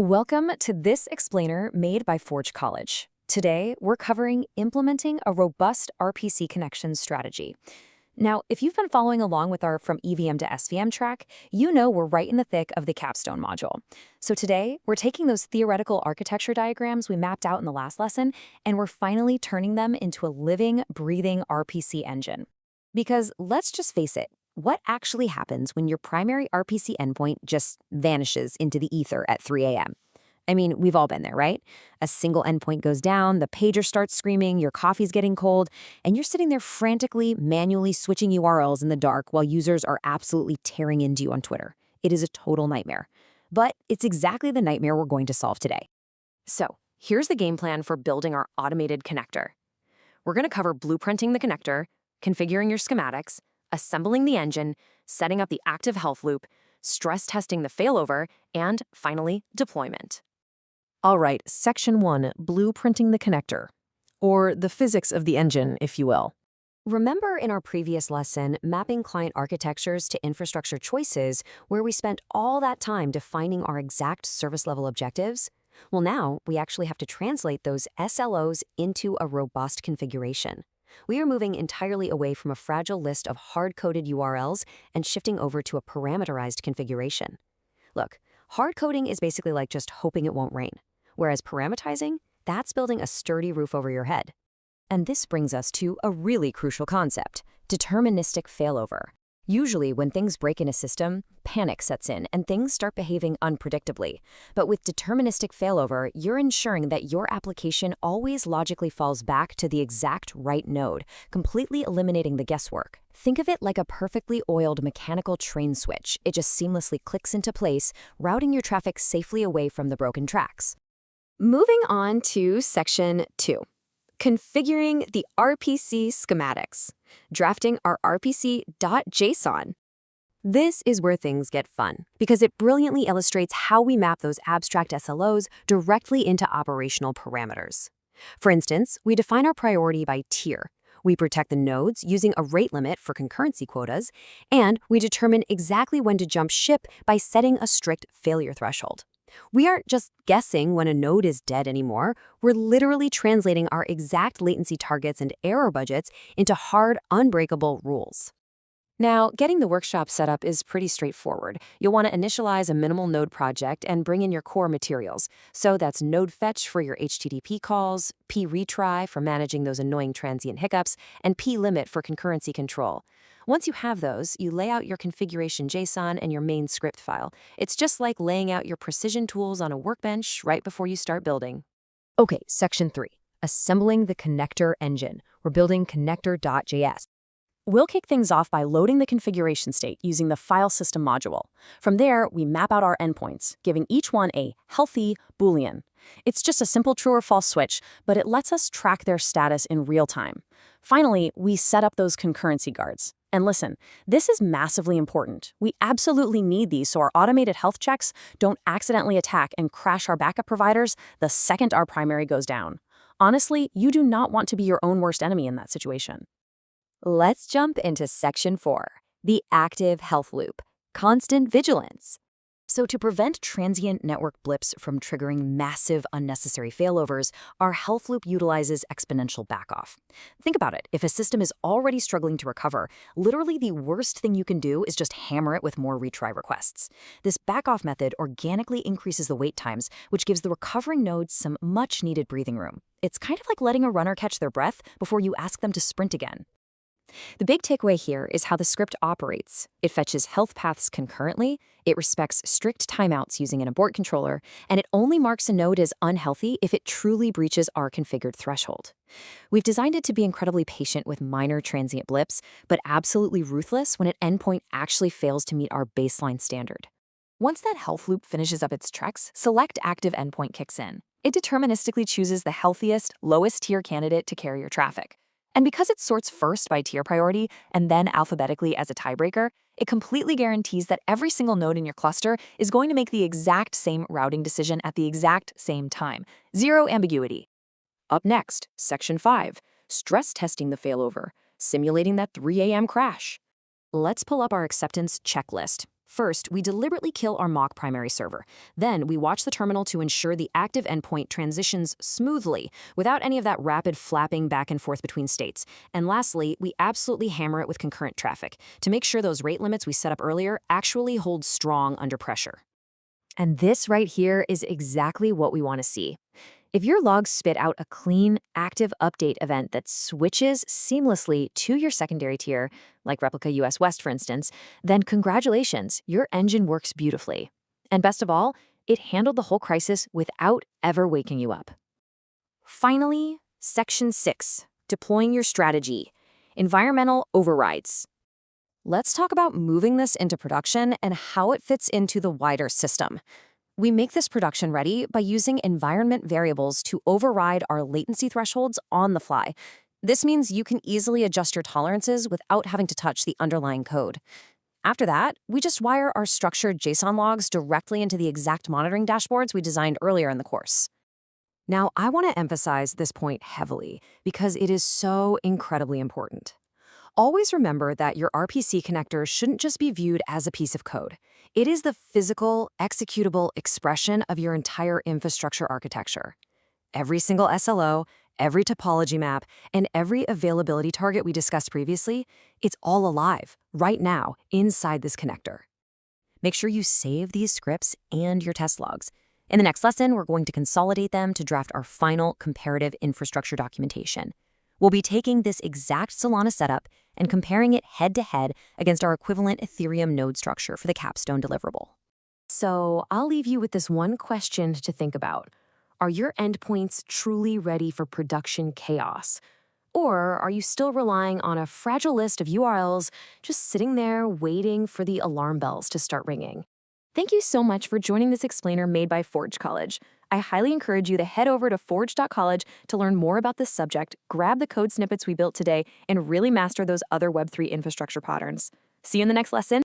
Welcome to this explainer made by Forge College. Today, we're covering implementing a robust RPC connections strategy. Now, if you've been following along with our From EVM to SVM track, you know we're right in the thick of the capstone module. So today, we're taking those theoretical architecture diagrams we mapped out in the last lesson, and we're finally turning them into a living, breathing RPC engine. Because let's just face it, what actually happens when your primary RPC endpoint just vanishes into the ether at 3 a.m.? I mean, we've all been there, right? A single endpoint goes down, the pager starts screaming, your coffee's getting cold, and you're sitting there frantically, manually switching URLs in the dark while users are absolutely tearing into you on Twitter. It is a total nightmare. But it's exactly the nightmare we're going to solve today. So, here's the game plan for building our automated connector. We're going to cover blueprinting the connector, configuring your schematics, assembling the engine, setting up the active health loop, stress testing the failover, and finally, deployment. All right, Section 1, blueprinting the connector, or the physics of the engine, if you will. Remember in our previous lesson, mapping client architectures to infrastructure choices, where we spent all that time defining our exact service level objectives? Well, now we actually have to translate those SLOs into a robust configuration. We are moving entirely away from a fragile list of hard-coded URLs and shifting over to a parameterized configuration. Look, hard-coding is basically like just hoping it won't rain, whereas parameterizing, that's building a sturdy roof over your head. And this brings us to a really crucial concept, deterministic failover. Usually, when things break in a system, panic sets in and things start behaving unpredictably. But with deterministic failover, you're ensuring that your application always logically falls back to the exact right node, completely eliminating the guesswork. Think of it like a perfectly oiled mechanical train switch. It just seamlessly clicks into place, routing your traffic safely away from the broken tracks. Moving on to Section 2. Configuring the RPC schematics, drafting our RPC.JSON. This is where things get fun, because it brilliantly illustrates how we map those abstract SLOs directly into operational parameters. For instance, we define our priority by tier. We protect the nodes using a rate limit for concurrency quotas, and we determine exactly when to jump ship by setting a strict failure threshold. We aren't just guessing when a node is dead anymore. We're literally translating our exact latency targets and error budgets into hard, unbreakable rules. Now, getting the workshop set up is pretty straightforward. You'll want to initialize a minimal node project and bring in your core materials. So that's node fetch for your HTTP calls, p-retry for managing those annoying transient hiccups, and p-limit for concurrency control. Once you have those, you lay out your configuration JSON and your main script file. It's just like laying out your precision tools on a workbench right before you start building. Okay, Section 3, assembling the connector engine. We're building connector.js. We'll kick things off by loading the configuration state using the file system module. From there, we map out our endpoints, giving each one a healthy Boolean. It's just a simple true or false switch, but it lets us track their status in real time. Finally, we set up those concurrency guards. And listen, this is massively important. We absolutely need these so our automated health checks don't accidentally attack and crash our backup providers the second our primary goes down. Honestly, you do not want to be your own worst enemy in that situation. Let's jump into Section 4, the active health loop, constant vigilance. So to prevent transient network blips from triggering massive unnecessary failovers, our health loop utilizes exponential backoff. Think about it. If a system is already struggling to recover, literally the worst thing you can do is just hammer it with more retry requests. This backoff method organically increases the wait times, which gives the recovering nodes some much-needed breathing room. It's kind of like letting a runner catch their breath before you ask them to sprint again. The big takeaway here is how the script operates. It fetches health paths concurrently, it respects strict timeouts using an abort controller, and it only marks a node as unhealthy if it truly breaches our configured threshold. We've designed it to be incredibly patient with minor transient blips, but absolutely ruthless when an endpoint actually fails to meet our baseline standard. Once that health loop finishes up its checks, select activeEndpoint kicks in. It deterministically chooses the healthiest, lowest tier candidate to carry your traffic. And because it sorts first by tier priority and then alphabetically as a tiebreaker, it completely guarantees that every single node in your cluster is going to make the exact same routing decision at the exact same time. Zero ambiguity. Up next, Section 5, stress testing the failover, simulating that 3 a.m. crash. Let's pull up our acceptance checklist. First, we deliberately kill our mock primary server. Then, we watch the terminal to ensure the active endpoint transitions smoothly, without any of that rapid flapping back and forth between states. And lastly, we absolutely hammer it with concurrent traffic, to make sure those rate limits we set up earlier actually hold strong under pressure. And this right here is exactly what we want to see. If your logs spit out a clean, active update event that switches seamlessly to your secondary tier, like replica US West, for instance, then congratulations, your engine works beautifully. And best of all, it handled the whole crisis without ever waking you up. Finally, Section 6, deploying your strategy, environmental overrides. Let's talk about moving this into production and how it fits into the wider system. We make this production ready by using environment variables to override our latency thresholds on the fly. This means you can easily adjust your tolerances without having to touch the underlying code. After that, we just wire our structured JSON logs directly into the exact monitoring dashboards we designed earlier in the course. Now, I want to emphasize this point heavily because it is so incredibly important. Always remember that your RPC connector shouldn't just be viewed as a piece of code. It is the physical, executable expression of your entire infrastructure architecture. Every single SLO, every topology map, and every availability target we discussed previously, it's all alive, right now, inside this connector. Make sure you save these scripts and your test logs. In the next lesson, we're going to consolidate them to draft our final comparative infrastructure documentation. We'll be taking this exact Solana setup and comparing it head-to-head against our equivalent Ethereum node structure for the capstone deliverable. So I'll leave you with this one question to think about. Are your endpoints truly ready for production chaos? Or are you still relying on a fragile list of URLs just sitting there waiting for the alarm bells to start ringing? Thank you so much for joining this explainer made by Forge College. I highly encourage you to head over to forge.college to learn more about this subject, grab the code snippets we built today, and really master those other Web3 infrastructure patterns. See you in the next lesson.